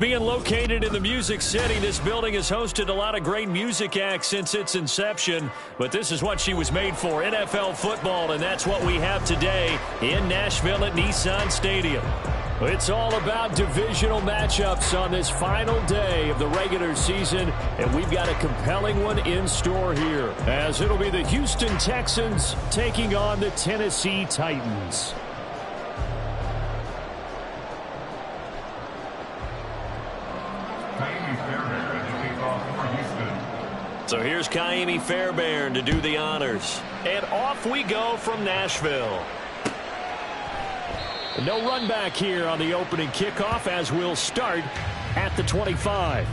Being located in the Music City, this building has hosted a lot of great music acts since its inception. But this is what she was made for, NFL football, and that's what we have today in Nashville at Nissan Stadium. It's all about divisional matchups on this final day of the regular season, and we've got a compelling one in store here, as it'll be the Houston Texans taking on the Tennessee Titans. So here's Kaimi Fairbairn to do the honors. And off we go from Nashville. No run back here on the opening kickoff, as we'll start at the 25.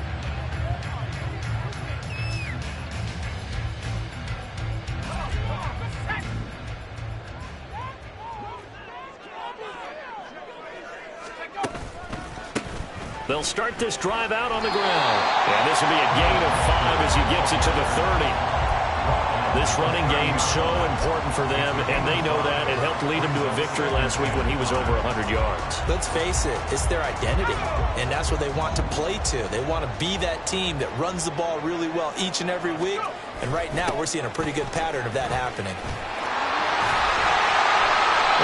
They'll start this drive out on the ground. And this will be a gain of 5 as he gets it to the 30. This running game so important for them, and they know that. It helped lead him to a victory last week when he was over 100 yards. Let's face it, it's their identity, and that's what they want to play to. They want to be that team that runs the ball really well each and every week, and right now we're seeing a pretty good pattern of that happening.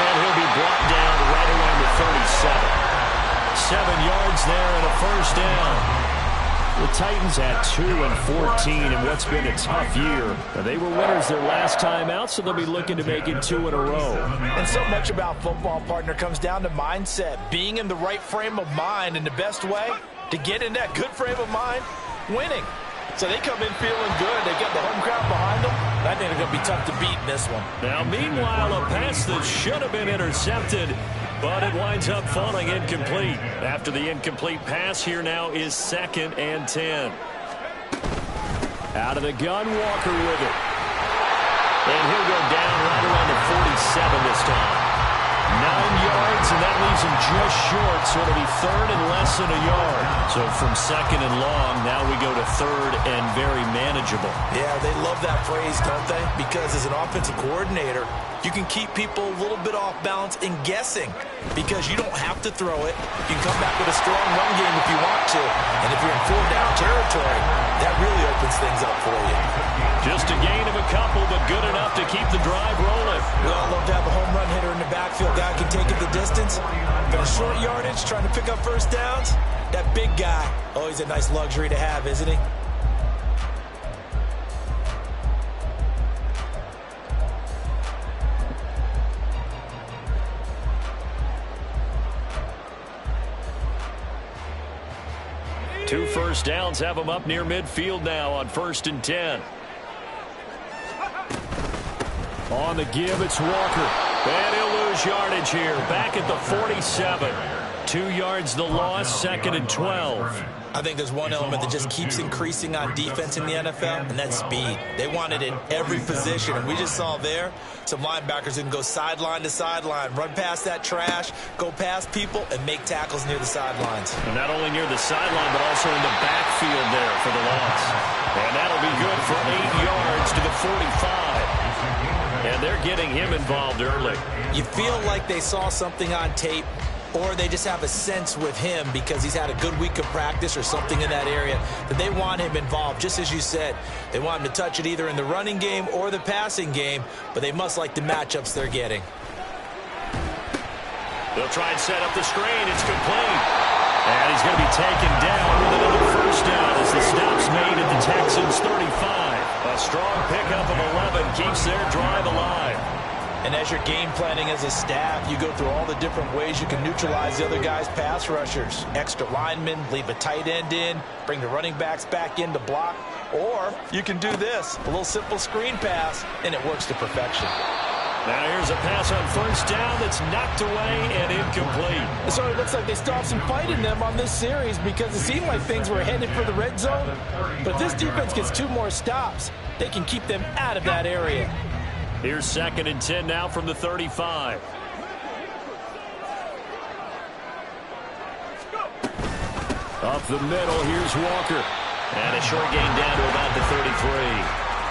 And he'll be brought down right around the 37. 7 yards there and a first down. The Titans had 2 and 14 in what's been a tough year. They were winners their last time out, so they'll be looking to make it 2 in a row. And so much about football, partner, comes down to mindset. Being in the right frame of mind, and the best way to get in that good frame of mind, winning. So they come in feeling good. They got the home crowd behind them. I think they're going to be tough to beat in this one. Now, meanwhile, a pass that should have been intercepted, but it winds up falling incomplete. After the incomplete pass, here now is 2nd and 10. Out of the gun, Walker with it. And he'll go down right around the 47 this time. 9 yards, and that leaves him just short, so it'll be 3rd and less than a yard. So from 2nd and long, now we go to 3rd and very manageable. Yeah, they love that phrase, don't they? Because as an offensive coordinator, you can keep people a little bit off balance and guessing because you don't have to throw it. You can come back with a strong run game if you want to. And if you're in 4-down territory, that really opens things up for you. Just a gain of a couple, but good enough to keep the drive rolling. We all love to have a home run hitter in the backfield. Guy can take it the distance. But a short yardage, trying to pick up first downs, that big guy, always a nice luxury to have, isn't he? Two first downs have them up near midfield now on 1st and 10. On the give, it's Walker. And he'll lose yardage here. Back at the 47. 2 yards the loss, 2nd and 12. I think there's one element that just keeps increasing on defense in the NFL, and that's speed. They want it in every position, and we just saw there some linebackers who can go sideline to sideline, run past that trash, go past people, and make tackles near the sidelines. And not only near the sideline, but also in the backfield there for the loss. And that'll be good for 8 yards to the 45. And they're getting him involved early. You feel like they saw something on tape, or they just have a sense with him because he's had a good week of practice or something in that area that they want him involved. Just as you said, they want him to touch it either in the running game or the passing game, but they must like the matchups they're getting. They'll try and set up the screen. It's complete. And he's going to be taken down with another first down as the stop's made at the Texans 35. A strong pickup of 11 keeps their drive alive. And as you're game planning as a staff, you go through all the different ways you can neutralize the other guy's pass rushers. Extra linemen, leave a tight end in, bring the running backs back in to block. Or you can do this, a little simple screen pass, and it works to perfection. Now here's a pass on first down that's knocked away and incomplete. So it looks like they stopped some fight in them on this series because it seemed like things were headed for the red zone. But if this defense gets 2 more stops, they can keep them out of that area. Here's 2nd and 10 now from the 35. Up the middle, here's Walker. And a short gain down to about the 33.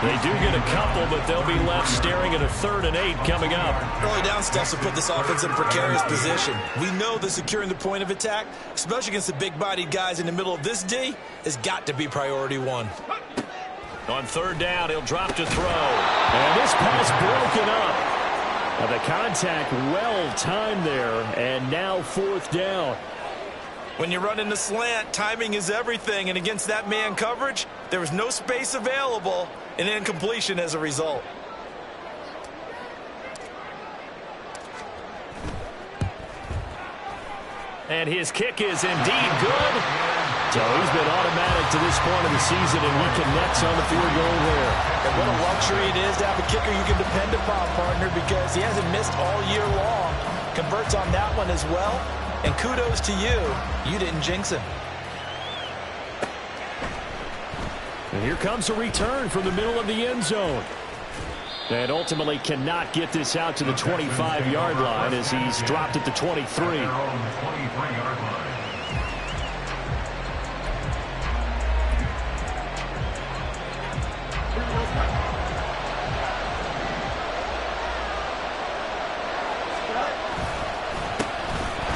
They do get a couple, but they'll be left staring at a 3rd and 8 coming up. Early down stuff to put this offense in a precarious position. We know that securing the point of attack, especially against the big-bodied guys in the middle of this D, has got to be priority one. On 3rd down, he'll drop to throw. And this pass broken up. Now the contact well timed there, and now 4th down. When you're running the slant, timing is everything, and against that man coverage, there was no space available, and incompletion as a result. And his kick is indeed good. So he's been automatic to this point of the season, and he connects on the field goal there. And what a luxury it is to have a kicker you can depend upon, partner, because he hasn't missed all year long. Converts on that one as well. And kudos to you. You didn't jinx him. And here comes a return from the middle of the end zone. And ultimately cannot get this out to the 25-yard line as he's dropped at the 23.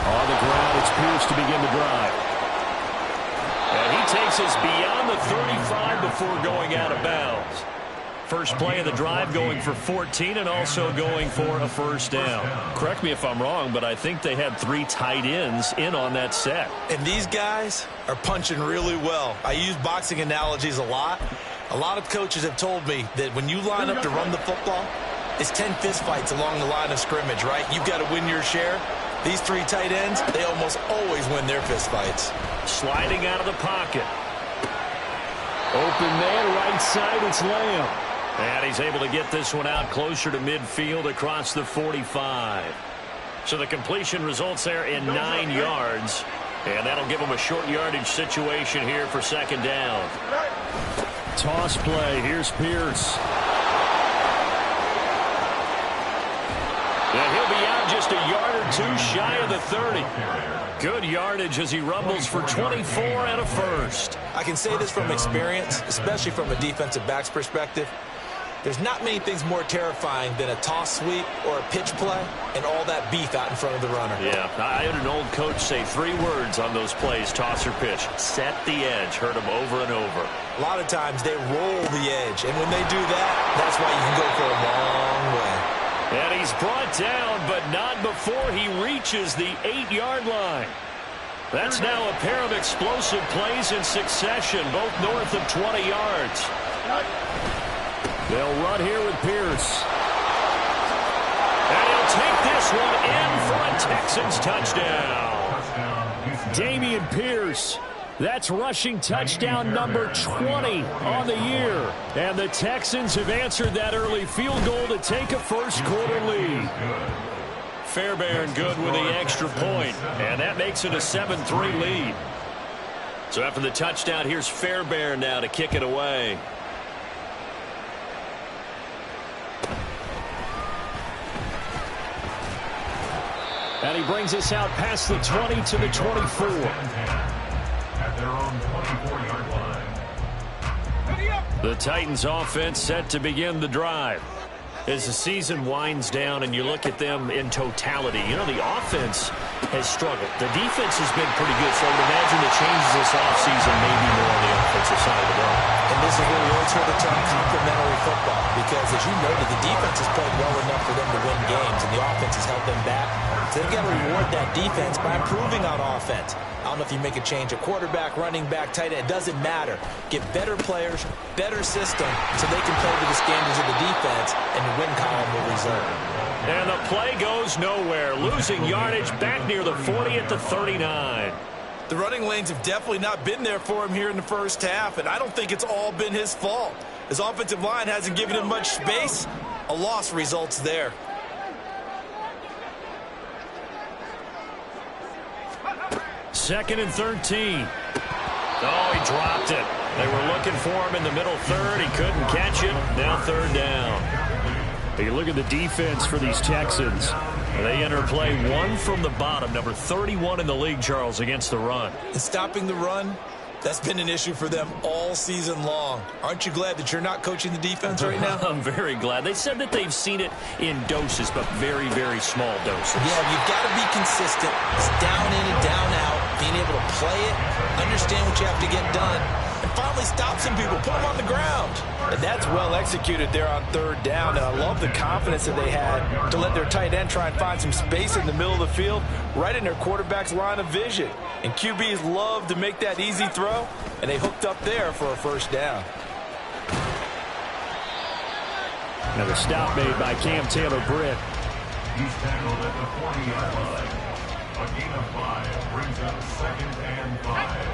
On the ground, it's Pierce to begin the drive. And he takes us beyond the 35 before going out of bounds. First play of the drive going for 14 and also going for a 1st down. Correct me if I'm wrong, but I think they had 3 tight ends in on that set. And these guys are punching really well. I use boxing analogies a lot. A lot of coaches have told me that when you line up to run the football, it's 10 fistfights along the line of scrimmage, right? You've got to win your share. These 3 tight ends, they almost always win their fistfights. Sliding out of the pocket. Open man, right side, it's Lamb. And he's able to get this one out closer to midfield across the 45. So the completion results there in 9 yards. And that'll give him a short yardage situation here for 2nd down. Toss play. Here's Pierce. And he'll be out just a yard or 2 shy of the 30. Good yardage as he rumbles for 24 and a 1st. I can say this from experience, especially from a defensive back's perspective. There's not many things more terrifying than a toss sweep or a pitch play and all that beef out in front of the runner. Yeah, I had an old coach say 3 words on those plays, toss or pitch. Set the edge. Heard him over and over. A lot of times they roll the edge, and when they do that, that's why you can go for a long way. And he's brought down, but not before he reaches the 8-yard line. That's now a pair of explosive plays in succession, both north of 20 yards. They'll run here with Pierce. And he'll take this one in for a Texans touchdown. Dameon Pierce. That's rushing touchdown number 20 on the year. And the Texans have answered that early field goal to take a first-quarter lead. Fairbairn good with the extra point. And that makes it a 7-3 lead. So after the touchdown, here's Fairbairn now to kick it away. And he brings us out past the 20 to the 24. At their own 24-yard line. The Titans offense set to begin the drive. As the season winds down and you look at them in totality, you know, the offense has struggled. The defense has been pretty good, so I would imagine the changes this offseason may be more on the offensive side of the ball. And this is where we always hear the term complementary football, because as you noted, the defense has played well enough for them to win games, and the offense has held them back. So they've got to reward that defense by improving on offense. I don't know if you make a change at quarterback, running back, tight end. It doesn't matter. Get better players, better system, so they can play to the standards of the defense, and the win column will reserve. And the play goes nowhere. Losing yardage back near the 40 at the 39. The running lanes have definitely not been there for him here in the first half, and I don't think it's all been his fault. His offensive line hasn't given him much space. A loss results there. Second and 13. Oh, he dropped it. They were looking for him in the middle third. He couldn't catch it. Now 3rd down. You look at the defense for these Texans. They enter play 1 from the bottom, number 31 in the league, Charles, against the run. And stopping the run That's been an issue for them all season long. Aren't you glad that you're not coaching the defense right now? I'm very glad. They said that they've seen it in doses, but very, very small doses. Yeah, you've got to be consistent. It's down in and down out, being able to play it, understand what you have to get done, and finally stop some people, put them on the ground. And that's well executed there on third down. And I love the confidence that they had to let their tight end try and find some space in the middle of the field, right in their quarterback's line of vision. And QBs love to make that easy throw, and they hooked up there for a first down. Another stop made by Cam Taylor-Britt. He's tackled at the 40-yard line. A gain of 5 brings up 2nd and 5.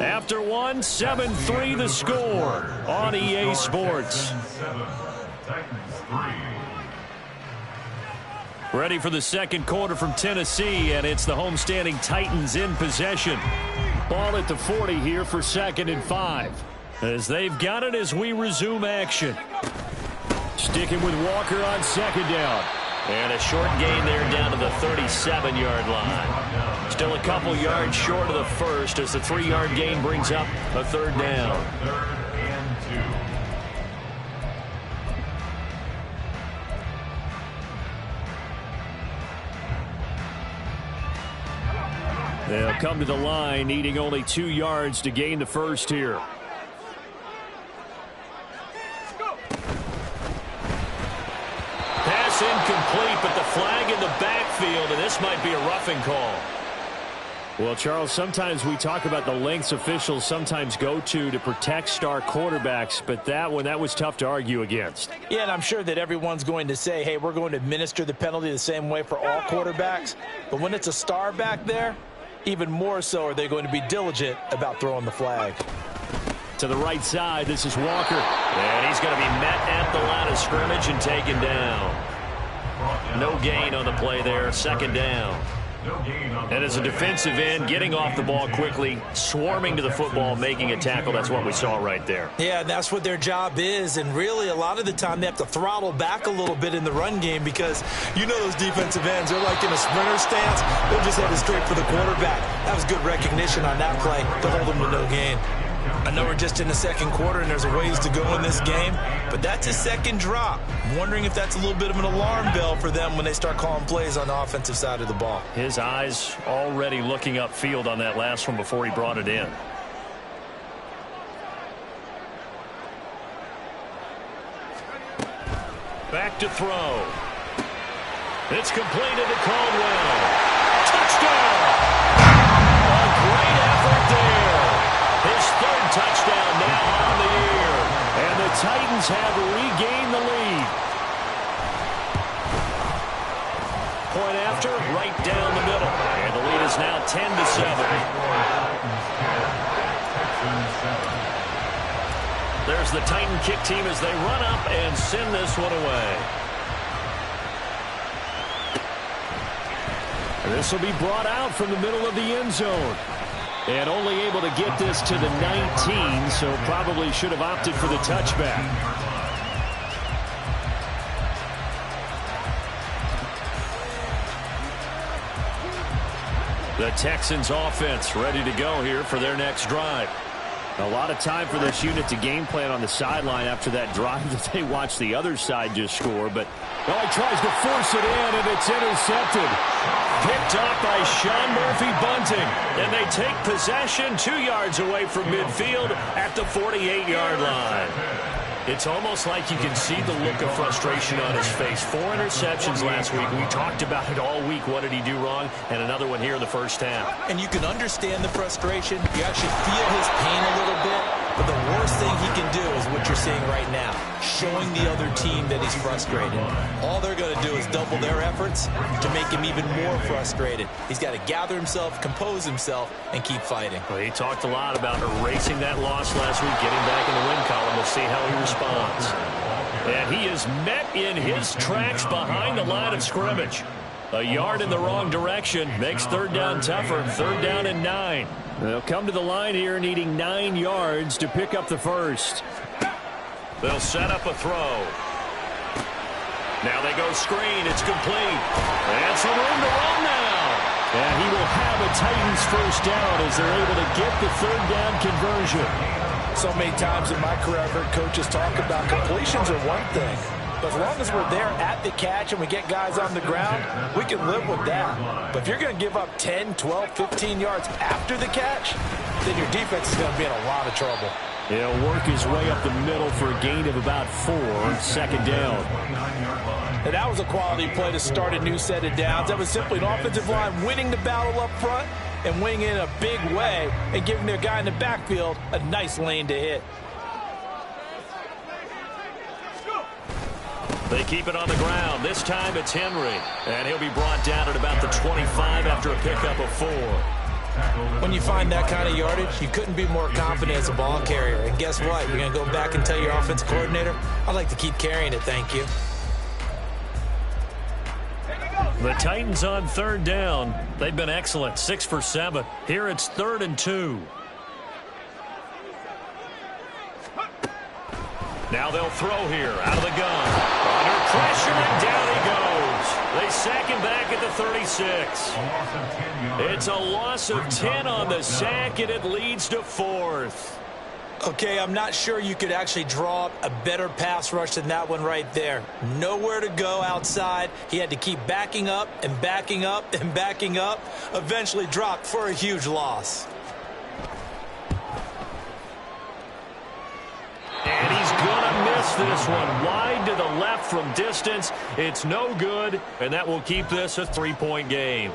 After one, 7-3 the score on EA Sports. Titans 3. Ready for the second quarter from Tennessee, and it's the homestanding Titans in possession. Ball at the 40 here for 2nd and 5. As they've got it as we resume action. Sticking with Walker on 2nd down. And a short gain there down to the 37-yard line. Still a couple yards short of the first as the 3-yard gain brings up a 3rd down. 3rd and 2. They'll come to the line, needing only 2 yards to gain the first here. Pass incomplete, but the flag in the backfield, and this might be a roughing call. Well, Charles, sometimes we talk about the lengths officials sometimes go to protect star quarterbacks, but that was tough to argue against. Yeah, and I'm sure that everyone's going to say, hey, we're going to administer the penalty the same way for all quarterbacks. But when it's a star back there, even more so are they going to be diligent about throwing the flag. To the right side, this is Walker. And he's going to be met at the line of scrimmage and taken down. No gain on the play there, 2nd down. And as a defensive end, getting off the ball quickly, swarming to the football, making a tackle, that's what we saw right there. Yeah, and that's what their job is. And really, a lot of the time, they have to throttle back a little bit in the run game because you know those defensive ends, they're like in a sprinter stance. They're just headed straight for the quarterback. That was good recognition on that play to hold them to no gain. I know we're just in the second quarter and there's a ways to go in this game, but that's his second drop. I'm wondering if that's a little bit of an alarm bell for them when they start calling plays on the offensive side of the ball. His eyes already looking upfield on that last one before he brought it in. Back to throw. It's completed to Caldwell. Touchdown! A great effort there. His 3rd touchdown now on the year. And the Titans have regained the lead. Point after, right down the middle. And the lead is now 10-7. There's the Titan kick team as they run up and send this one away. This will be brought out from the middle of the end zone. And only able to get this to the 19, so probably should have opted for the touchback. The Texans offense ready to go here for their next drive. A lot of time for this unit to game plan on the sideline after that drive that they watched the other side just score. But he tries to force it in, and it's intercepted. Picked up by Sean Murphy-Bunting. And they take possession 2 yards away from midfield at the 48-yard line. It's almost like you can see the look of frustration on his face. 4 interceptions last week. We talked about it all week. What did he do wrong? And another one here in the first half. And you can understand the frustration. You actually feel his pain a little bit. But the worst thing he can do is what you're seeing right now, showing the other team that he's frustrated. All they're going to do is double their efforts to make him even more frustrated. He's got to gather himself, compose himself, and keep fighting. Well, he talked a lot about erasing that loss last week, getting back in the win column. We'll see how he responds. And he is met in his tracks behind the line of scrimmage. A yard in the wrong direction makes 3rd down tougher. 3rd down and 9. They'll come to the line here needing 9 yards to pick up the first. They'll set up a throw. Now they go screen. It's complete. And some room to run now. And he will have a Titans first down as they're able to get the third down conversion. So many times in my career I've heard coaches talk about completions are one thing. But as long as we're there at the catch and we get guys on the ground, we can live with that. But if you're going to give up 10, 12, 15 yards after the catch, then your defense is going to be in a lot of trouble. He'll work his way up the middle for a gain of about 4, second down. And that was a quality play to start a new set of downs. That was simply an offensive line winning the battle up front and winning in a big way and giving their guy in the backfield a nice lane to hit. They keep it on the ground. This time it's Henry. And he'll be brought down at about the 25 after a pickup of 4. When you find that kind of yardage, you couldn't be more confident as a ball carrier. And guess what? You're going to go back and tell your offensive coordinator, I'd like to keep carrying it, thank you. The Titans on third down. They've been excellent, 6 for 7. Here it's 3rd and 2. Now they'll throw here out of the gun. Under pressure, and down he goes. They sack him back at the 36. It's a loss of 10 on the sack, and it leads to 4th. Okay, I'm not sure you could actually draw up a better pass rush than that one right there. Nowhere to go outside. He had to keep backing up and backing up and backing up. Eventually dropped for a huge loss. And he's going to miss this one. Wide to the left from distance. It's no good, and that will keep this a 3-point game.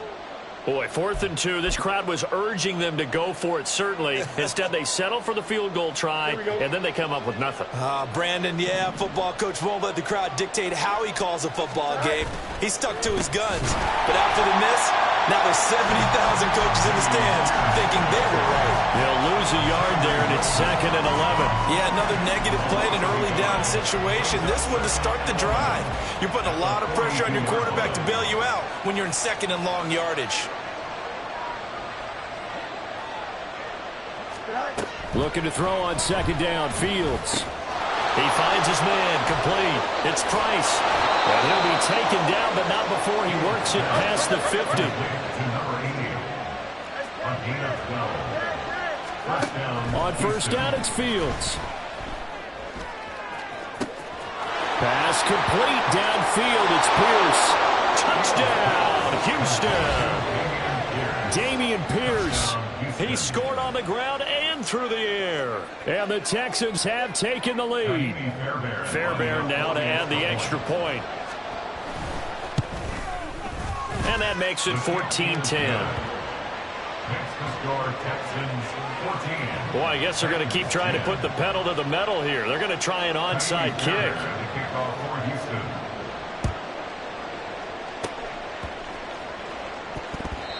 Boy, 4th and 2. This crowd was urging them to go for it, certainly. Instead, they settle for the field goal try, and then they come up with nothing. Brandon, yeah, football coach won't let the crowd dictate how he calls a football game. He stuck to his guns. But after the miss, now there's 70,000 coaches in the stands thinking they were right. They'll lose a yard there, and it's 2nd and 11. Yeah, another negative play in an early down situation. This one to start the drive. You're putting a lot of pressure on your quarterback to bail you out when you're in 2nd and long yardage. Looking to throw on 2nd down, Fields. He finds his man, complete. It's Price. And he'll be taken down, but not before he works it past the 50. On first down, it's Fields. Pass complete downfield. It's Pierce. Touchdown, Houston. Dameon Pierce. He scored on the ground and through the air. And the Texans have taken the lead. Fairbairn now to add the extra point. And that makes it 14-10. Boy, I guess they're going to keep trying to put the pedal to the metal here. They're going to try an onside kick.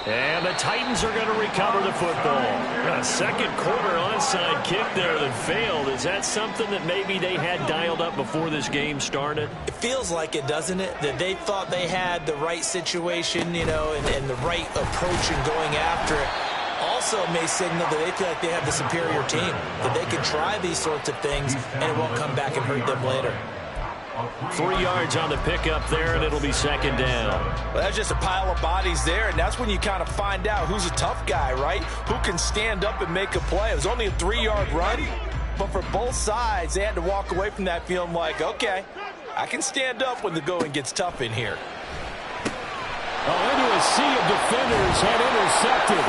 And the Titans are going to recover the football. A second quarter onside kick there that failed. Is that something that maybe they had dialed up before this game started? It feels like it, doesn't it? That they thought they had the right situation, you know, and the right approach in going after it. Also may signal that they feel like they have the superior team, that they can try these sorts of things and it won't come back and hurt them later. 3 yards on the pickup there, and it'll be 2nd down. Well, that's just a pile of bodies there, and that's when you kind of find out who's a tough guy, right? Who can stand up and make a play. It was only a 3-yard run, but for both sides, they had to walk away from that feeling like, okay, I can stand up when the going gets tough in here. Into a sea of defenders and intercepted.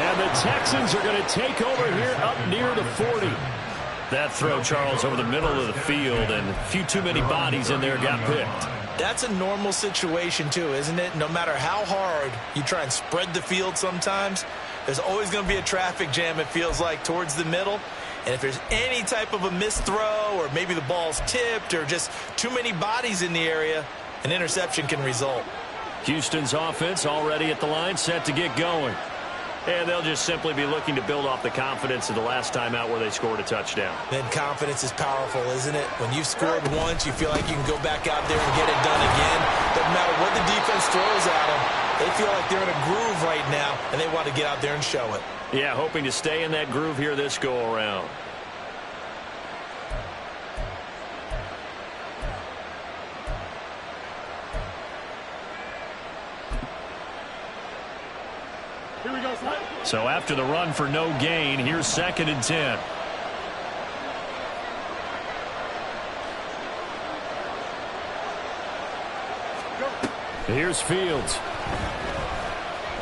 And the Texans are going to take over here up near the 40. That throw, Charles, over the middle of the field, and a few too many bodies in there got picked. That's a normal situation, too, isn't it? No matter how hard you try and spread the field sometimes, there's always going to be a traffic jam, it feels like, towards the middle. And if there's any type of a missed throw or maybe the ball's tipped or just too many bodies in the area, an interception can result. Houston's offense already at the line, set to get going. And they'll just simply be looking to build off the confidence of the last time out where they scored a touchdown. Then confidence is powerful, isn't it? When you've scored once, you feel like you can go back out there and get it done again. Doesn't matter what the defense throws at them. They feel like they're in a groove right now, and they want to get out there and show it. Yeah, hoping to stay in that groove here this go-around. So after the run for no gain, here's 2nd and 10. Here's Fields.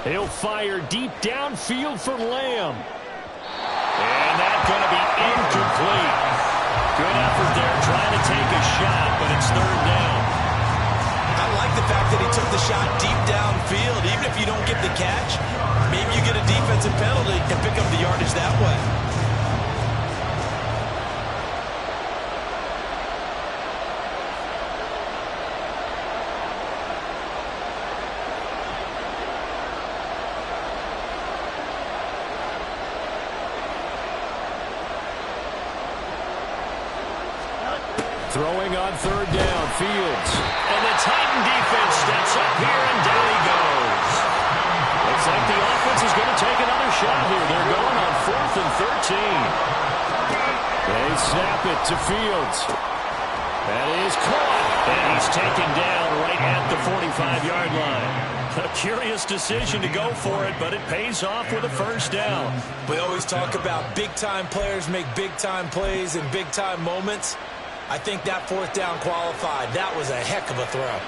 He'll fire deep downfield for Lamb. And that's going to be incomplete. Good effort there trying to take a shot, but it's 3rd down. I like the fact that he took the shot deep downfield. Even if you don't get the catch, maybe you get a defensive penalty and pick up the yardage that way. Throwing on 3rd down, Fields. And the Titan defense steps up here, and down he goes. Looks like the offense is going to take another shot here. They're going on 4th and 13. They snap it to Fields. That is caught. And he's taken down right at the 45-yard line. A curious decision to go for it, but it pays off with a 1st down. We always talk about big-time players make big-time plays in big-time moments. I think that 4th down qualified. That was a heck of a throw.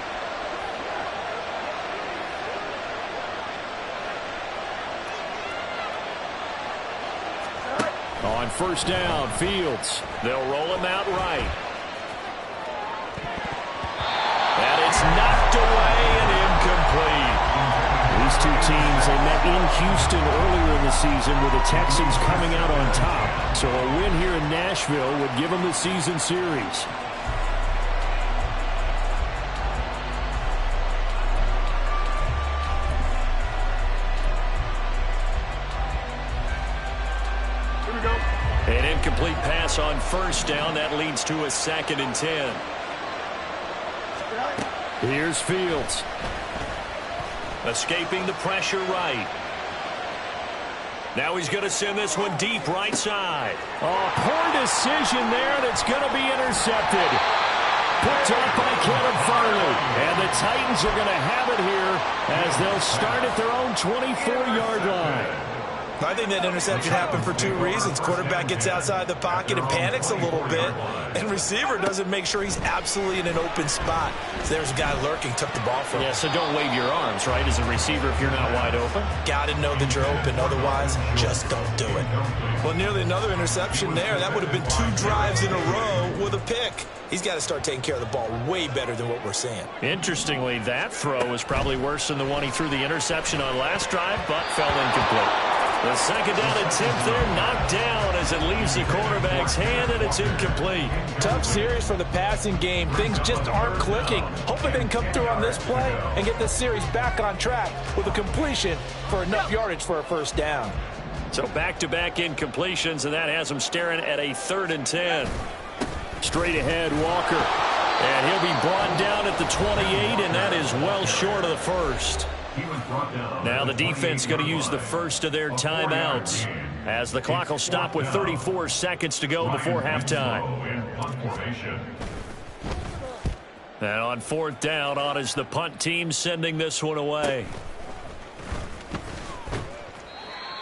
On 1st down, Fields. They'll roll him out right. And it's knocked away and incomplete. These two teams, they met in Houston earlier in the season with the Texans coming out on top. So a win here in Nashville would give them the season series. An incomplete pass on 1st down. That leads to a 2nd and 10. Here's Fields. Escaping the pressure right. Now he's going to send this one deep right side. Oh, poor decision there, and it's going to be intercepted. Picked up by Caleb Farley. And the Titans are going to have it here as they'll start at their own 24-yard line. I think that interception happened for 2 reasons. Quarterback gets outside the pocket and panics a little bit, and receiver doesn't make sure he's absolutely in an open spot. So there's a guy lurking, took the ball from him. Yeah, so don't wave your arms, right, as a receiver if you're not wide open. Got to know that you're open. Otherwise, just don't do it. Well, nearly another interception there. That would have been 2 drives in a row with a pick. He's got to start taking care of the ball way better than what we're seeing. Interestingly, that throw was probably worse than the one he threw the interception on last drive, but fell incomplete. The 2nd down and 10th there, knocked down as it leaves the quarterback's hand, and it's incomplete. Tough series for the passing game. Things just aren't clicking. Hopefully they can come through on this play and get this series back on track with a completion for enough yardage for a 1st down. So back-to-back incompletions, and that has him staring at a 3rd and 10. Straight ahead, Walker. And he'll be brought down at the 28, and that is well short of the 1st. Now the defense going to use the first of their timeouts as the clock will stop with 34 seconds to go before halftime. And on 4th down, on is the punt team sending this one away.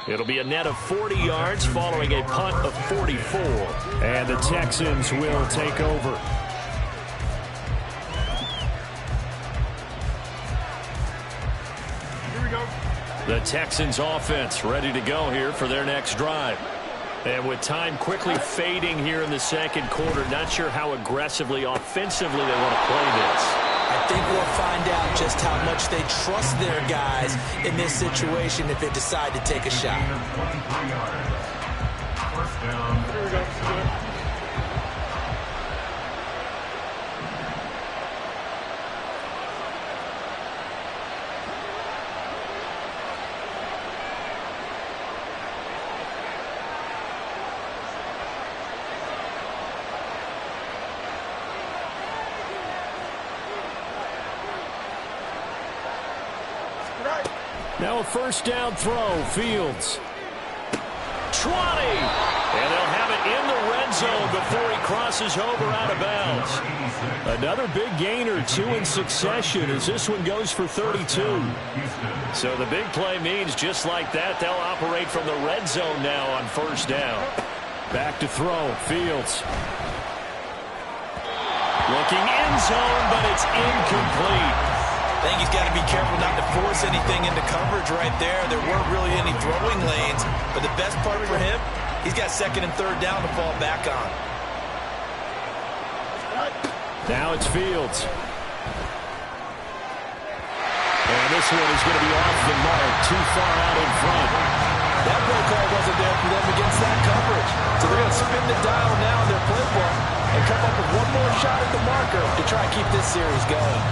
It'll be a net of 40 yards following a punt of 44. And the Texans will take over. The Texans offense ready to go here for their next drive. And with time quickly fading here in the 2nd quarter, not sure how aggressively, offensively they want to play this. I think we'll find out just how much they trust their guys in this situation if they decide to take a shot. Here we go. Now a 1st down throw, Fields. 20! And they'll have it in the red zone before he crosses over out of bounds. Another big gainer, 2 in succession as this one goes for 32. So the big play means just like that, they'll operate from the red zone now on first down. Back to throw, Fields. Looking end zone, but it's incomplete. I think he's got to be careful not to force anything into coverage right there. There weren't really any throwing lanes, but the best part for him, he's got second and third down to fall back on. Now it's Fields. And this one is going to be off the mark, too far out in front. That play call wasn't there for them against that coverage. So they're going to spin the dial now in their playbook and come up with one more shot at the marker to try and keep this series going.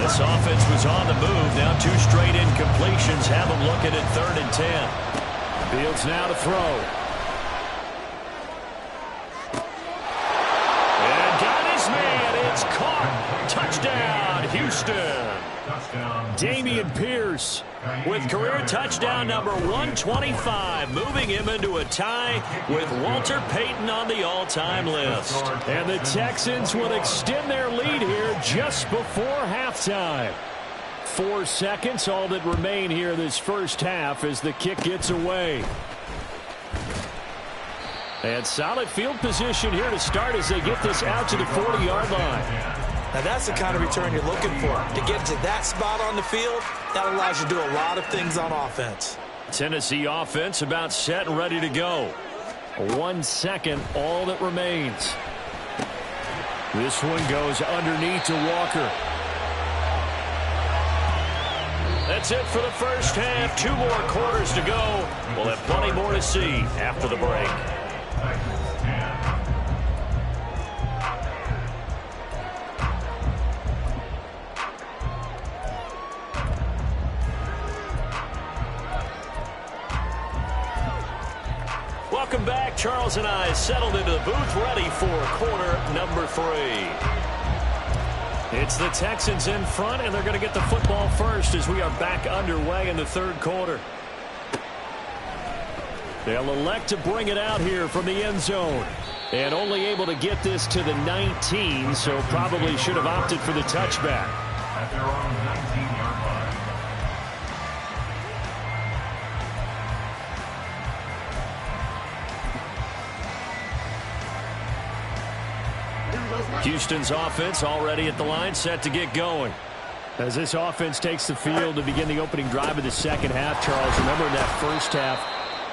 This offense was on the move. Now 2 straight incompletions have them looking at 3rd and 10. Fields now to throw. And got his man. It's caught. Touchdown, Houston. Damian Pierce with career touchdown number 125, moving him into a tie with Walter Payton on the all-time list. And the Texans will extend their lead here just before halftime. 4 seconds, all that remain here this first half as the kick gets away. And solid field position here to start as they get this out to the 40-yard line. Now that's the kind of return you're looking for. To get to that spot on the field, that allows you to do a lot of things on offense. Tennessee offense about set and ready to go. 1 second, all that remains. This one goes underneath to Walker. That's it for the first half. 2 more quarters to go. We'll have plenty more to see after the break. Welcome back. Charles and I settled into the booth, ready for quarter number 3. It's the Texans in front, and they're going to get the football first as we are back underway in the 3rd quarter. They'll elect to bring it out here from the end zone. And only able to get this to the 19, so probably should have opted for the touchback. At their own 19-yard line. Houston's offense already at the line, set to get going. As this offense takes the field to begin the opening drive of the second half, Charles, remember in that first half,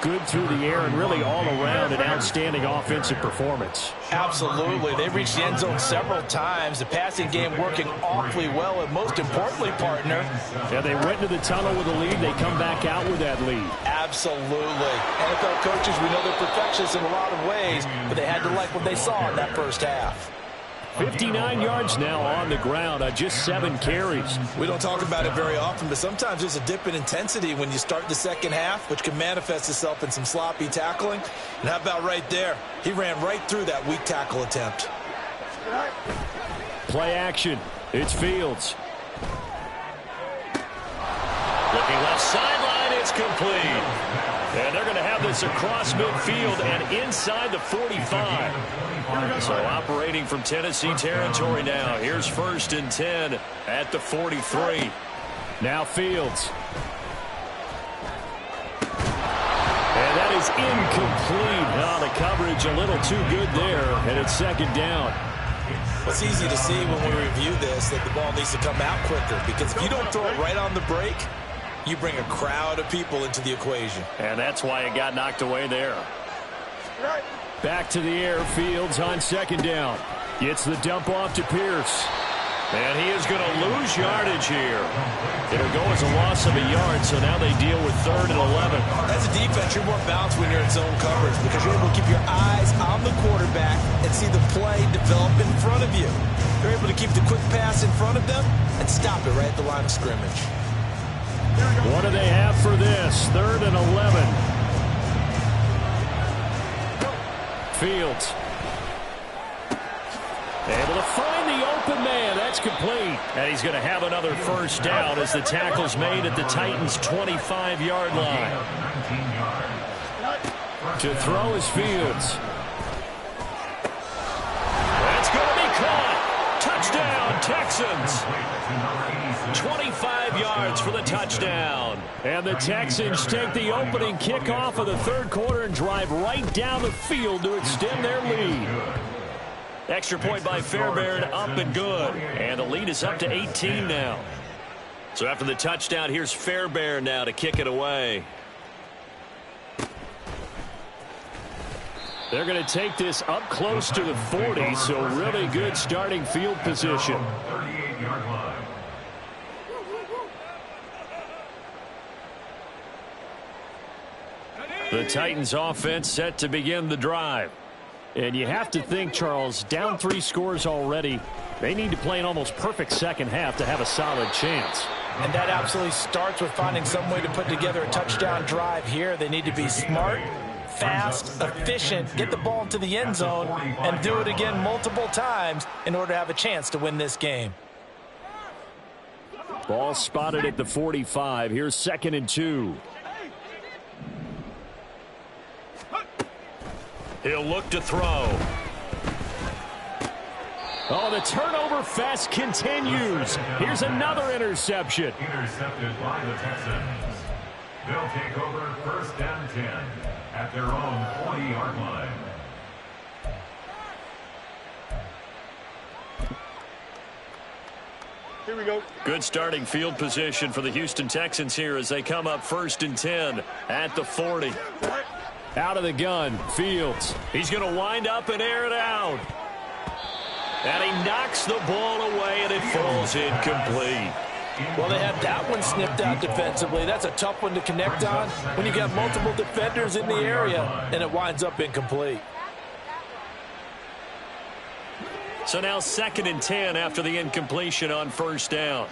good through the air and really all around an outstanding offensive performance. Absolutely. They reached the end zone several times. The passing game working awfully well, and most importantly, partner. Yeah, they went into the tunnel with a lead. They come back out with that lead. Absolutely. NFL coaches, we know they're perfectionists in a lot of ways, but they had to like what they saw in that first half. 59 yards now on the ground on just 7 carries. We don't talk about it very often, but sometimes there's a dip in intensity when you start the second half, which can manifest itself in some sloppy tackling. And how about right there? He ran right through that weak tackle attempt. Play action. It's Fields. Looking left sideline, it's complete. And they're going to have this across midfield and inside the 45. So operating from Tennessee territory now. Here's 1st and 10 at the 43. Now Fields. And that is incomplete. Now the coverage a little too good there, and it's 2nd down. It's easy to see when we review this that the ball needs to come out quicker, because if you don't throw it right on the break, you bring a crowd of people into the equation. And that's why it got knocked away there. Back to the air, Fields on 2nd down. Gets the dump off to Pierce. And he is going to lose yardage here. It'll go as a loss of a yard, so now they deal with 3rd and 11. As a defense, you're more balanced when you're in zone coverage because you're able to keep your eyes on the quarterback and see the play develop in front of you. You're able to keep the quick pass in front of them and stop it right at the line of scrimmage. What do they have for this? 3rd and 11. Fields. Able to find the open man. That's complete. And he's going to have another first down as the tackle's made at the Titans' 25-yard line. To throw is Fields. That's going to be caught. Touchdown, Texans. 25 yards for the touchdown. And the Texans take the opening kickoff of the third quarter and drive right down the field to extend their lead. Extra point by Fairbairn, up and good. And the lead is up to 18 now. So after the touchdown, here's Fairbairn now to kick it away. They're going to take this up close to the 40, so really good starting field position. 38-yard line. The Titans offense set to begin the drive. And you have to think, Charles, down 3 scores already. They need to play an almost perfect second half to have a solid chance. And that absolutely starts with finding some way to put together a touchdown drive here. They need to be smart, fast, efficient, get the ball into the end zone, and do it again multiple times in order to have a chance to win this game. Ball spotted at the 45. Here's 2nd and 2. He'll look to throw. Oh, the turnover fest continues. Here's another interception. Intercepted by the Texans. They'll take over 1st and 10 at their own 40-yard line. Here we go. Good starting field position for the Houston Texans here as they come up 1st and 10 at the 40. Out of the gun, Fields. He's going to wind up and air it out. And he knocks the ball away, and it falls incomplete. Well, they had that one snipped out defensively. That's a tough one to connect on when you got multiple defenders in the area, and it winds up incomplete. So now 2nd and 10 after the incompletion on 1st down.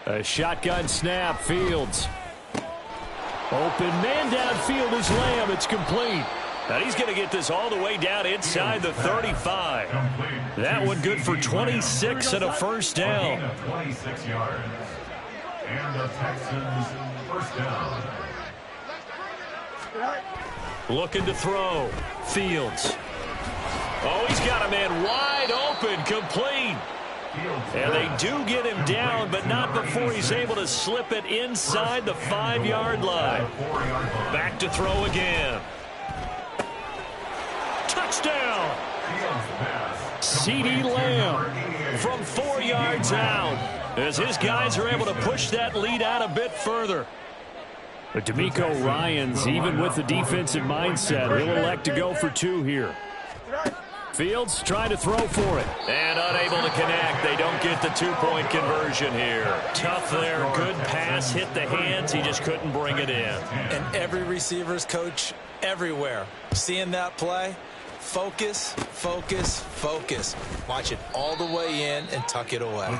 A shotgun snap, Fields. Open man downfield is Lamb. It's complete. And he's going to get this all the way down inside the 35. That one good for 26 and a first down. 26 yards. And the Texans first down. Looking to throw. Fields. Oh, he's got a man wide open, complete. And they do get him down, but not before he's able to slip it inside the 5-yard line. Back to throw again. Touchdown! CeeDee Lamb from 4 yards out as his guys are able to push that lead out a bit further. But D'Amico Ryans, even with the defensive mindset, he'll elect to go for 2 here. Fields trying to throw for it. And unable to connect. They don't get the 2-point conversion here. Tough there. Good pass. Hit the hands. He just couldn't bring it in. And every receiver's coach everywhere. Seeing that play, focus, focus, focus. Watch it all the way in and tuck it away.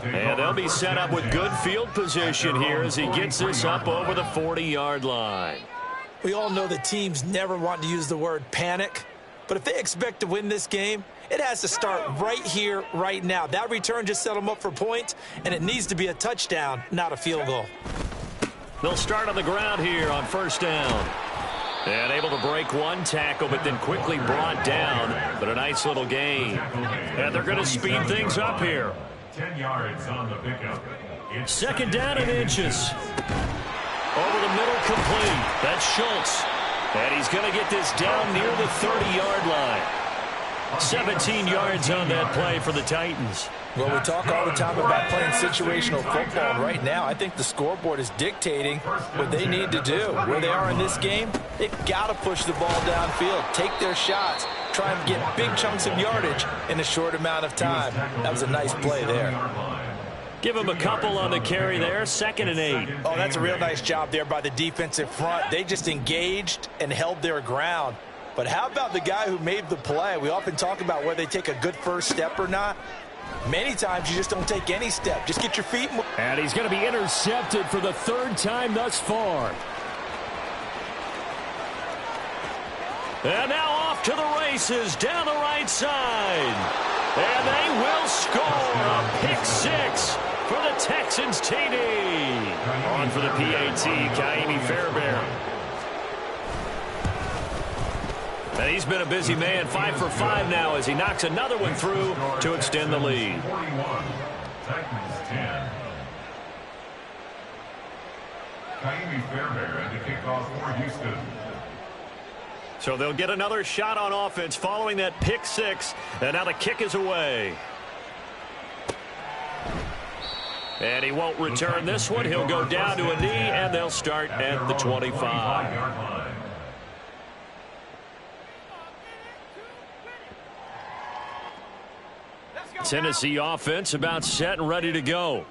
And they'll be set up with good field position here as he gets this up over the 40-yard line. We all know the teams never want to use the word panic. But if they expect to win this game, it has to start right here, right now. That return just set them up for points, and it needs to be a touchdown, not a field goal. They'll start on the ground here on 1st down. And able to break one tackle, but then quickly brought down. But a nice little gain. And they're going to speed things up here. 10 yards on the pickup. 2nd down and inches. Over the middle, complete. That's Schultz. And he's going to get this down near the 30-yard line. 17 yards on that play for the Titans. Well, we talk all the time about playing situational football. And right now, I think the scoreboard is dictating what they need to do. Where they are in this game, they've got to push the ball downfield, take their shots, try and get big chunks of yardage in a short amount of time. That was a nice play there. Give him a couple on the carry there. 2nd and 8. Oh, that's a real nice job there by the defensive front. They just engaged and held their ground. But how about the guy who made the play? We often talk about whether they take a good first step or not. Many times you just don't take any step. Just get your feet moving. And he's going to be intercepted for the 3rd time thus far. And now off to the races down the right side. And they will score a pick six for the Texans TD. On for the PAT, Kaimi Fairbairn. And he's been a busy man, 5 for 5 now as he knocks another one through to extend the lead. 41, Titans 10. Kaimi Fairbairn to kick off for Houston. So they'll get another shot on offense following that pick six. And now the kick is away. And he won't return this one. He'll go down to a knee, and they'll start at the 25. Tennessee offense about set and ready to go.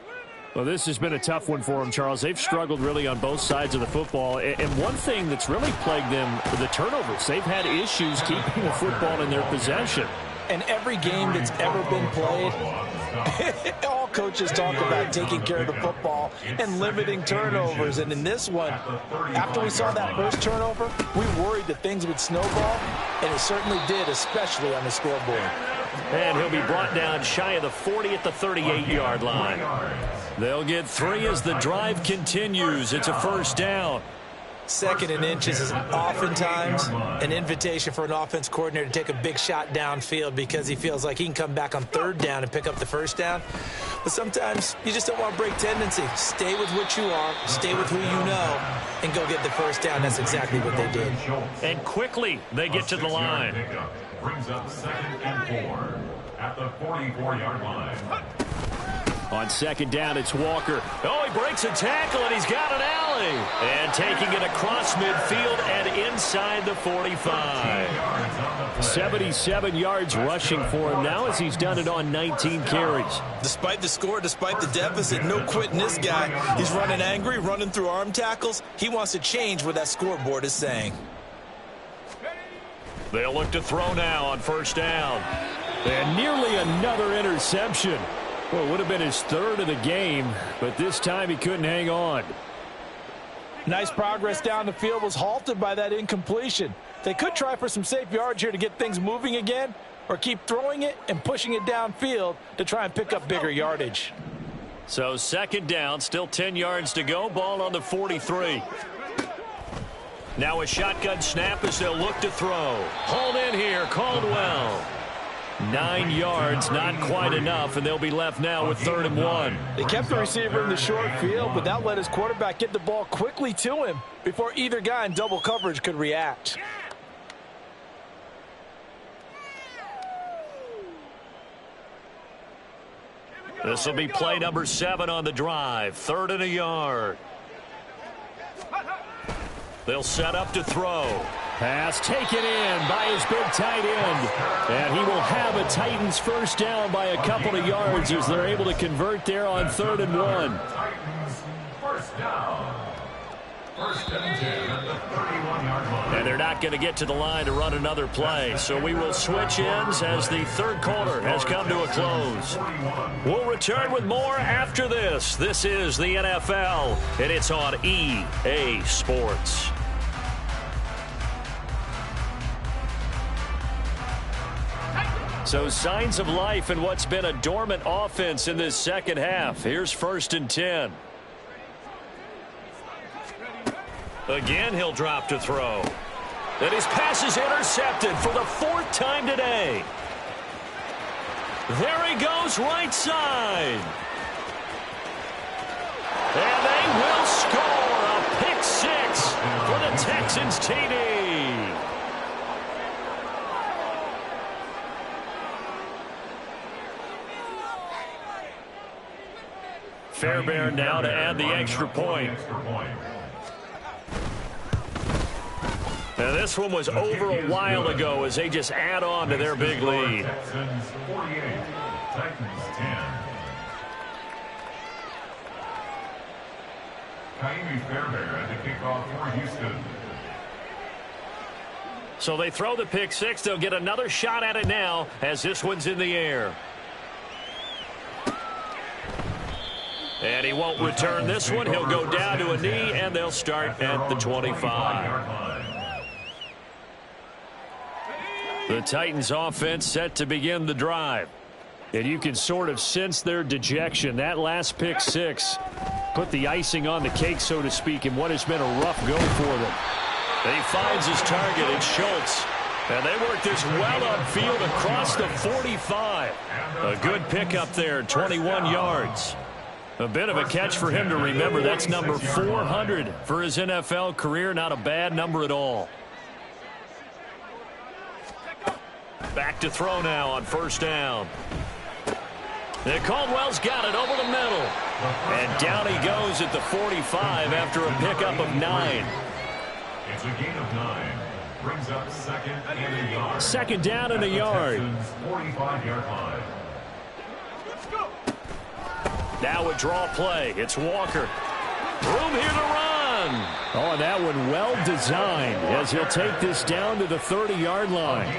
Well, this has been a tough one for them, Charles. They've struggled really on both sides of the football. And one thing that's really plagued them, the turnovers. They've had issues keeping the football in their possession. And every game that's ever been played, all coaches talk about taking care of the football and limiting turnovers. And in this one, after we saw that first turnover, we worried that things would snowball, and it certainly did, especially on the scoreboard. And he'll be brought down shy of the 40 at the 38-yard line. They'll get 3 as the drive continues. It's a first down. 2nd and inches is oftentimes an invitation for an offense coordinator to take a big shot downfield because he feels like he can come back on 3rd down and pick up the first down. But sometimes you just don't want to break tendency. Stay with what you are, stay with who you know, and go get the first down. That's exactly what they did. And quickly they get to the line. Brings up 2nd and 4 at the 44-yard line. On 2nd down, it's Walker. Oh, he breaks a tackle, and he's got an alley. And taking it across midfield and inside the 45. 77 yards rushing for him now as he's done it on 19 carries. Despite the score, despite the deficit, no quitting this guy. He's running angry, running through arm tackles. He wants to change what that scoreboard is saying. They'll look to throw now on 1st down. And nearly another interception. Well, it would have been his 3rd of the game, but this time he couldn't hang on. Nice progress down the field was halted by that incompletion. They could try for some safe yards here to get things moving again, or keep throwing it and pushing it downfield to try and pick up bigger yardage. So 2nd down, still 10 yards to go, ball on the 43. Now a shotgun snap as they'll look to throw. Hauled in here, Caldwell. 9 yards, not quite enough, and they'll be left now with 3rd and 1. They kept the receiver in the short field, but that let his quarterback get the ball quickly to him before either guy in double coverage could react. This will be play number 7 on the drive. 3rd and a yard. They'll set up to throw. Pass taken in by his big tight end. And he will have a Titans first down by a couple of yards as they're able to convert there on 3rd and 1. Titans first down. 1st and 10 at the 31-yard line. And they're not going to get to the line to run another play. So we will switch ends as the 3rd quarter has come to a close. We'll return with more after this. This is the NFL, and it's on EA Sports. So signs of life in what's been a dormant offense in this 2nd half. Here's 1st and 10. Again, he'll drop to throw. And his pass is intercepted for the 4th time today. There he goes, right side. And they will score a pick six for the Texans TD. Fairbairn now to add the extra point. Now this one was over a while ago as they just add on to their big lead. Texans 48, Titans 10. Kaimi Fairbairn to kick off for Houston. So they throw the pick six. They'll get another shot at it now as this one's in the air. And he won't return this one. He'll go down to a knee, and they'll start at the 25. The Titans offense set to begin the drive. And you can sort of sense their dejection. That last pick six put the icing on the cake, so to speak, in what has been a rough go for them. He finds his target. It's Schultz. And they work this well upfield across the 45. A good pickup there, 21 yards. A bit of a catch for him to remember. That's number 400 for his NFL career. Not a bad number at all. Back to throw now on first down. And Caldwell's got it over the middle. And down he goes at the 45 after a pickup of 9. It's a gain of 9. Brings up second and a yard. Second down and a yard. 45-yard line. Now a draw play. It's Walker. Room here to run. Oh, and that one well designed as he'll take this down to the 30-yard line.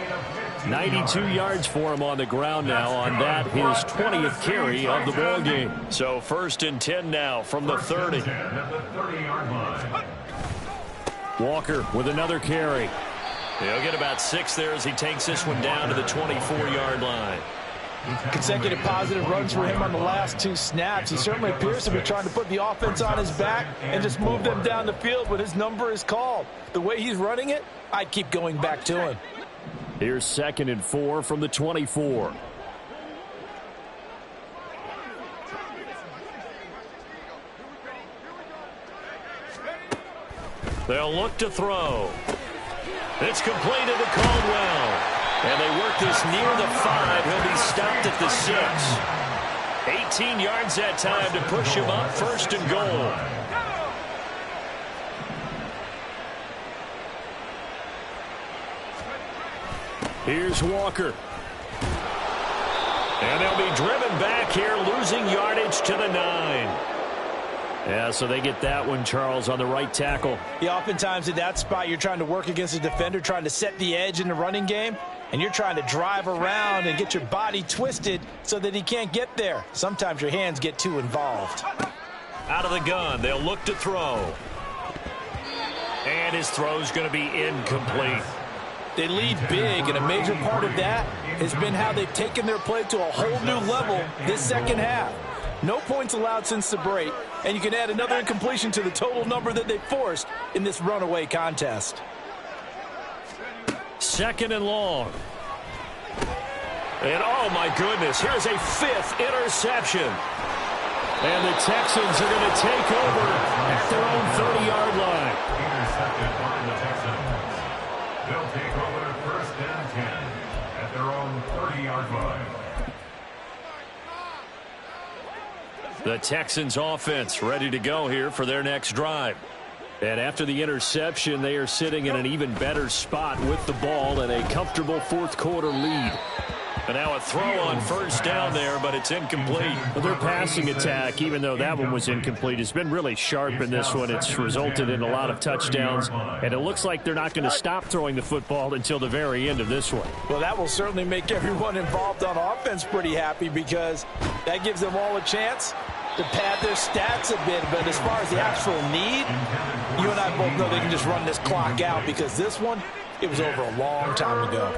92 yards for him on the ground now on that, his 20th carry of the ball game. So 1st and 10 now from the 30. Walker with another carry. He'll get about 6 there as he takes this one down to the 24-yard line. Consecutive positive runs for him on the last 2 snaps. He certainly appears to be trying to put the offense on his back and just move them down the field when his number is called. The way he's running it, I'd keep going back to him. Here's 2nd and 4 from the 24. They'll look to throw. It's completed to Caldwell. And they work this near the 5. He'll be stopped at the 6. 18 yards that time to push him up 1st and goal. Here's Walker. And they'll be driven back here, losing yardage to the 9. Yeah, so they get that one, Charles, on the right tackle. Yeah, oftentimes in that spot, you're trying to work against a defender, trying to set the edge in the running game, and you're trying to drive around and get your body twisted so that he can't get there. Sometimes your hands get too involved. Out of the gun, they'll look to throw. And his throw's going to be incomplete. They lead big, and a major part of that has been how they've taken their play to a whole new level this second half. No points allowed since the break, and you can add another incompletion to the total number that they forced in this runaway contest. 2nd and long. And oh my goodness, here's a 5th interception. And the Texans are going to take over at their own 30-yard line. Intercepted by the Texans. They'll take over 1st and 10 at their own 30-yard line. The Texans offense ready to go here for their next drive. And after the interception, they are sitting in an even better spot with the ball and a comfortable 4th quarter lead. And now a throw on 1st down there, but it's incomplete. Well, their passing attack, even though that one was incomplete, has been really sharp in this one. It's resulted in a lot of touchdowns, and it looks like they're not going to stop throwing the football until the very end of this one. Well, that will certainly make everyone involved on offense pretty happy because that gives them all a chance to pad their stats a bit. But as far as the actual need, you and I both know they can just run this clock out because this one, it was over a long time ago.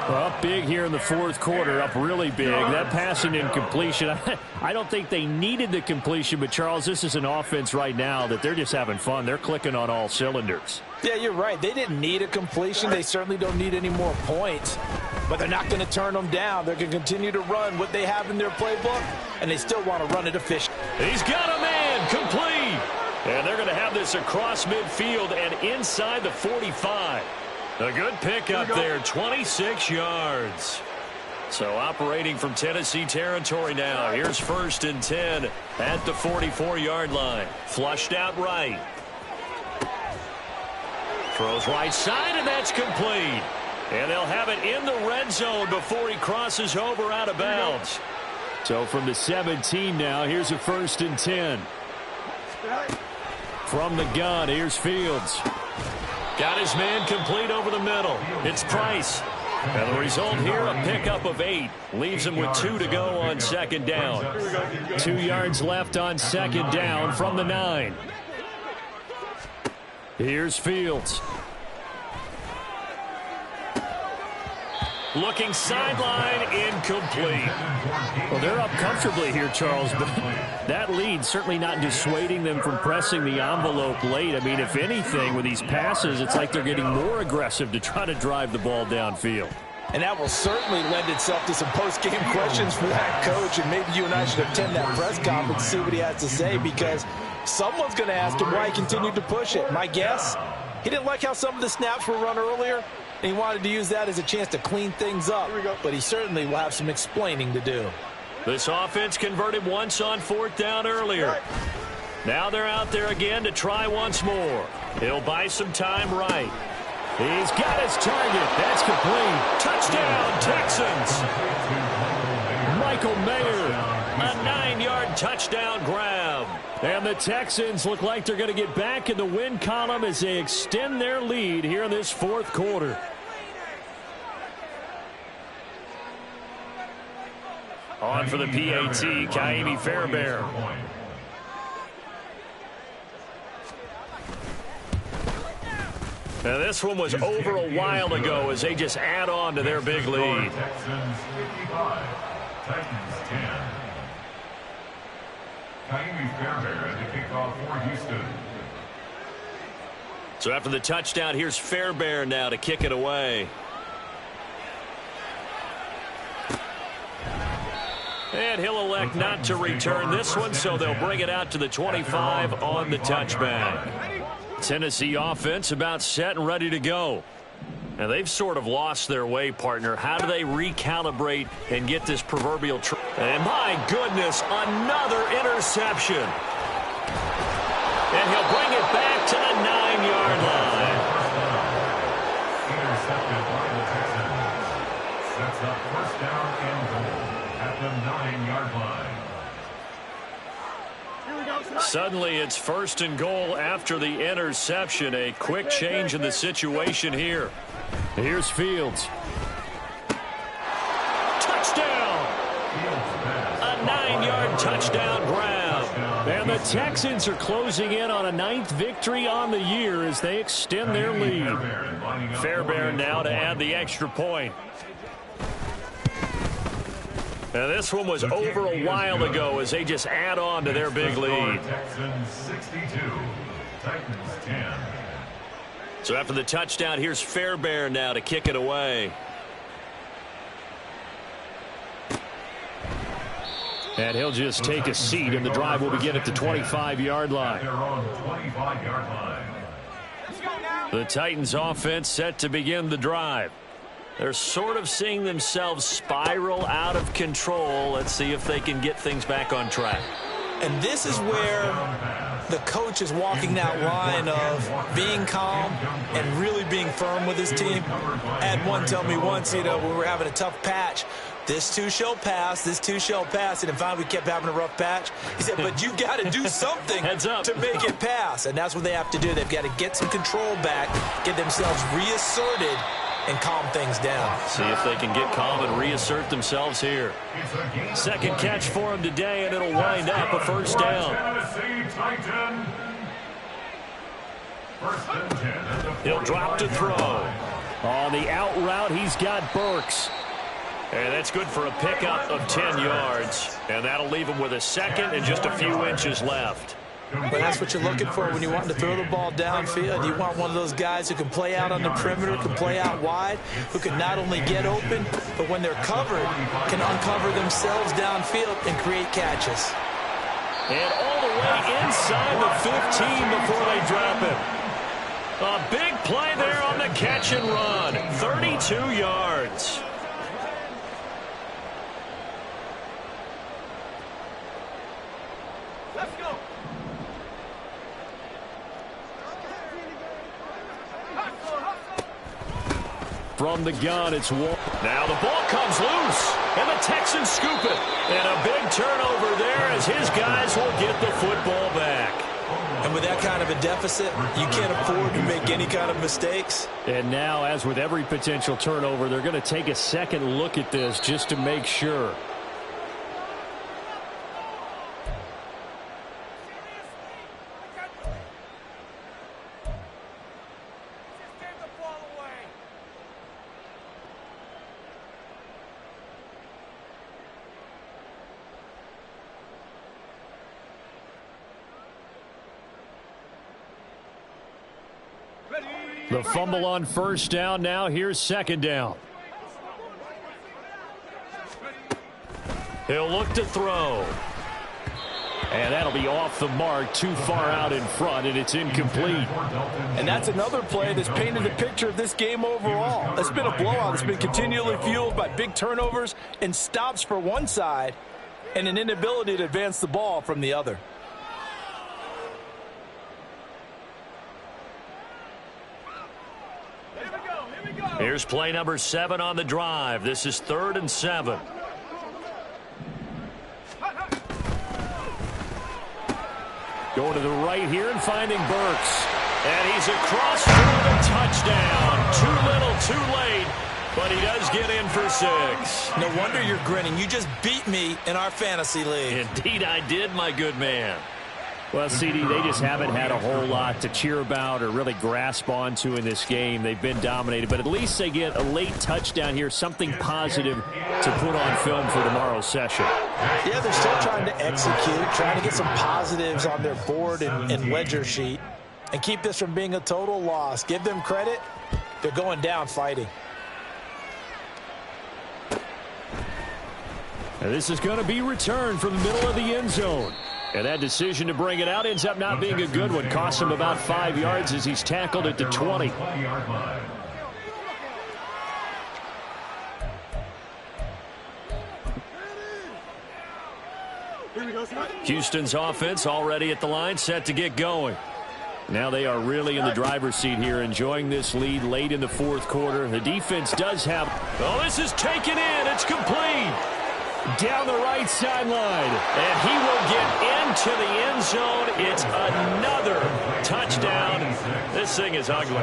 Well, up big here in the 4th quarter, up really big. That passing incompletion, I don't think they needed the completion, but Charles, this is an offense right now that they're just having fun. They're clicking on all cylinders. Yeah, you're right. They didn't need a completion. They certainly don't need any more points. But they're not going to turn them down. They're going to continue to run what they have in their playbook, and they still want to run it efficient. He's got a man, complete. And they're going to have this across midfield and inside the 45. A good pickup there, 26 yards. So operating from Tennessee territory now. Here's 1st and 10 at the 44-yard line. Flushed out right. Throws right side, and that's complete. And they'll have it in the red zone before he crosses over out of bounds. So from the 17 now, here's a 1st and 10. From the gun, here's Fields. Got his man complete over the middle. It's Price. And the result here, a pickup of 8. Leaves him with 2 to go on 2nd down. 2 yards left on 2nd down from the 9. Here's Fields. Looking sideline, incomplete. Well, they're up comfortably here, Charles, but that lead certainly not dissuading them from pressing the envelope late. I mean, if anything, with these passes, it's like they're getting more aggressive to try to drive the ball downfield. And that will certainly lend itself to some post-game questions for that coach, and maybe you and I should attend that press conference and see what he has to say, because someone's going to ask him why he continued to push it. My guess, he didn't like how some of the snaps were run earlier, and he wanted to use that as a chance to clean things up. But he certainly will have some explaining to do. This offense converted once on 4th down earlier. Now they're out there again to try once more. He'll buy some time right. He's got his target. That's complete. Touchdown, Texans. Michael Mayer, a 9-yard touchdown grab. And the Texans look like they're going to get back in the win column as they extend their lead here in this 4th quarter. On for the PAT, Kaimi Fairbairn. Now this one was over a while ago as they just add on to their big lead. Texans 55, Titans 10. Kaimi Fairbairn to kick off for Houston. So after the touchdown, here's Fairbairn now to kick it away. And he'll elect not to return this one, so they'll bring it out to the 25 on the touchback. Tennessee offense about set and ready to go. And they've sort of lost their way, partner. How do they recalibrate and get this proverbial... And my goodness, another interception. And he'll bring it back to the 9-yard line. Intercepted by the Texans. Sets up 1st down and goal at the 9-yard line. Suddenly it's 1st and goal after the interception. A quick change in the situation here. Here's Fields. Touchdown! A 9-yard touchdown grab. And the Texans are closing in on a 9th victory on the year as they extend their lead. Fairbairn now to add the extra point. Now this one was over a while ago as they just add on to their big lead. Texans 62, Titans 10. So after the touchdown, here's Fairbairn now to kick it away. And he'll just take a seat, and the drive will begin at the 25-yard line. Their own 25-yard line. The Titans offense set to begin the drive. They're sort of seeing themselves spiral out of control. Let's see if they can get things back on track. And this is where the coach is walking that line of being calm and really being firm with his team. I had one tell me once, you know, when we were having a tough patch, this too shall pass, this too shall pass. And finally we kept having a rough patch. He said, but you've got to do something Heads up. to make it pass. And that's what they have to do. They've got to get some control back, get themselves reasserted, and calm things down. See if they can get calm and reassert themselves here. Second catch for him today, and it'll wind up a 1st down. Tennessee Titan. 1st and 10 at the He'll drop to throw. On the out route, he's got Burks. And that's good for a pickup of 10 yards. And that'll leave him with a 2nd and just a few inches left. But that's what you're looking for when you want to throw the ball downfield. You want one of those guys who can play out on the perimeter, can play out wide, who can not only get open, but when they're covered, can uncover themselves downfield and create catches. And all the way inside the 15 before they drop him. A big play there on the catch and run. 32 yards. Let's go. From the gun, it's Wall. Now the ball comes loose, and the Texans scoop it. And a big turnover there as his guys will get the football back. And with that kind of a deficit, you can't afford to make any kind of mistakes. And now, as with every potential turnover, they're going to take a second look at this just to make sure. The fumble on first down. Now here's second down. He'll look to throw. And that'll be off the mark, too far out in front, and it's incomplete. And that's another play that's painted the picture of this game overall. It's been a blowout. It's been continually fueled by big turnovers and stops for one side and an inability to advance the ball from the other. Here's play number 7 on the drive. This is 3rd and 7. Going to the right here and finding Burks. And he's across for the touchdown. Too little, too late, but he does get in for 6. No wonder you're grinning. You just beat me in our fantasy league. Indeed I did, my good man. Well, CD, they just haven't had a whole lot to cheer about or really grasp onto in this game. They've been dominated, but at least they get a late touchdown here, something positive to put on film for tomorrow's session. Yeah, they're still trying to execute, trying to get some positives on their board and ledger sheet and keep this from being a total loss. Give them credit. They're going down fighting. And this is going to be returned from the middle of the end zone. And that decision to bring it out ends up not being a good one. Costs him about 5 yards as he's tackled at the 20. Houston's offense already at the line, set to get going. Now they are really in the driver's seat here, enjoying this lead late in the 4th quarter. The defense does have... Oh, this is taken in. It's complete. Down the right sideline. And he will get into the end zone. It's another touchdown. This thing is ugly.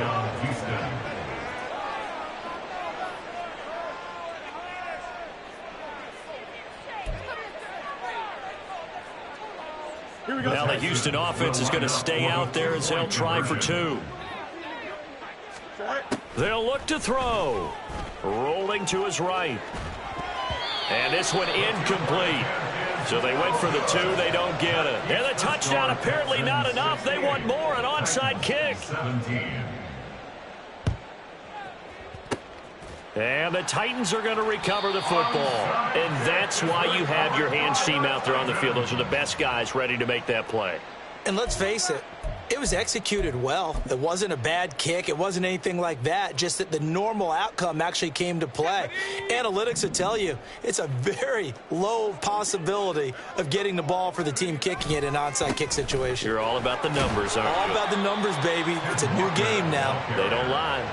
Now the Houston offense is going to stay out there as they'll try for 2. They'll look to throw. Rolling to his right. And this one incomplete. So they went for the 2. They don't get it. And the touchdown apparently not enough. They want more, an onside kick. And the Titans are going to recover the football. And that's why you have your hands team out there on the field. Those are the best guys ready to make that play. And let's face it, it was executed well. It wasn't a bad kick. It wasn't anything like that. Just that the normal outcome actually came to play. Analytics will tell you it's a very low possibility of getting the ball for the team kicking it in an onside kick situation. You're all about the numbers, aren't you? All about the numbers, baby. It's a new game now. They don't lie.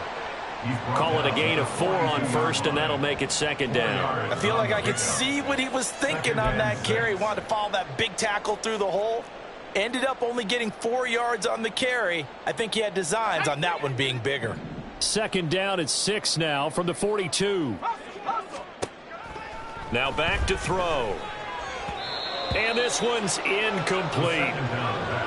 Call it a gain of 4 on first, and that'll make it 2nd down. I feel like I could see what he was thinking on that carry. Wanted to follow that big tackle through the hole. Ended up only getting 4 yards on the carry. I think he had designs on that one being bigger. 2nd down at 6 now from the 42. Now back to throw. And this one's incomplete.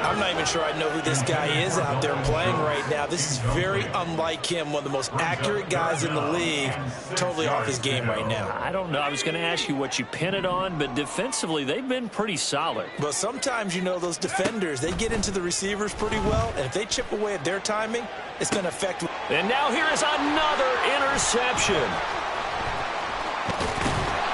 I'm not even sure I know who this guy is out there playing right now. This is very unlike him, one of the most accurate guys in the league, totally off his game right now. I don't know. I was going to ask you what you pin it on, but defensively, they've been pretty solid. Well, sometimes, you know, those defenders, they get into the receivers pretty well, and if they chip away at their timing, it's going to affect. And now here is another interception.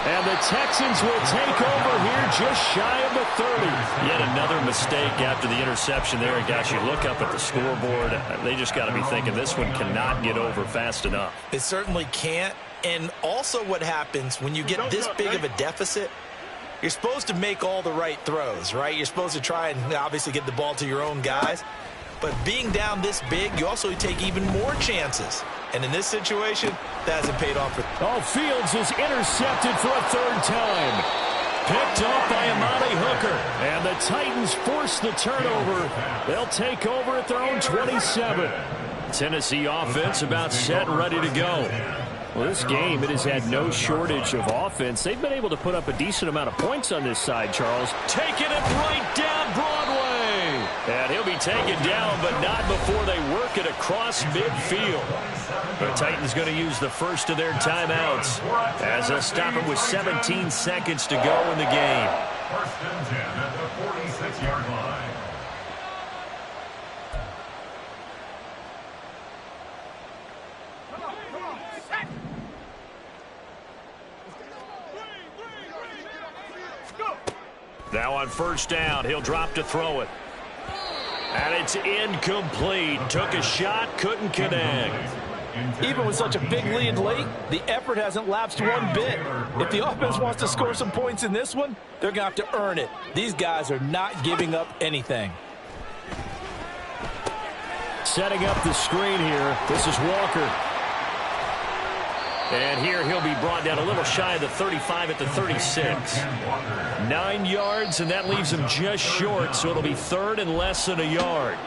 And the Texans will take over here just shy of the 30. Yet another mistake after the interception there. And gosh, you look up at the scoreboard, they just got to be thinking this one cannot get over fast enough. It certainly can't. And also what happens when you get this big of a deficit, you're supposed to make all the right throws, right? You're supposed to try and obviously get the ball to your own guys. But being down this big, you also take even more chances. And in this situation, that hasn't paid off. Oh, Fields is intercepted for a 3rd time. Picked up by Amani Hooker. And the Titans force the turnover. They'll take over at their own 27. Tennessee offense about set and ready to go. Well, this game, it has had no shortage of offense. They've been able to put up a decent amount of points on this side, Charles. Taking it right down Broadway. And he'll be taken down, but not before they work it across midfield. The Titans going to use the first of their timeouts as they'll stop it with 17 seconds to go in the game. 1st and 10 at the 46-yard line. Now on first down, he'll drop to throw it. And it's incomplete. Took a shot, couldn't connect. Even with such a big lead late, the effort hasn't lapsed one bit. If the offense wants to score some points in this one, they're going to have to earn it. These guys are not giving up anything. Setting up the screen here. This is Walker. And here he'll be brought down a little shy of the 35 at the 36. 9 yards, and that leaves him just short, so it'll be third and less than a yard.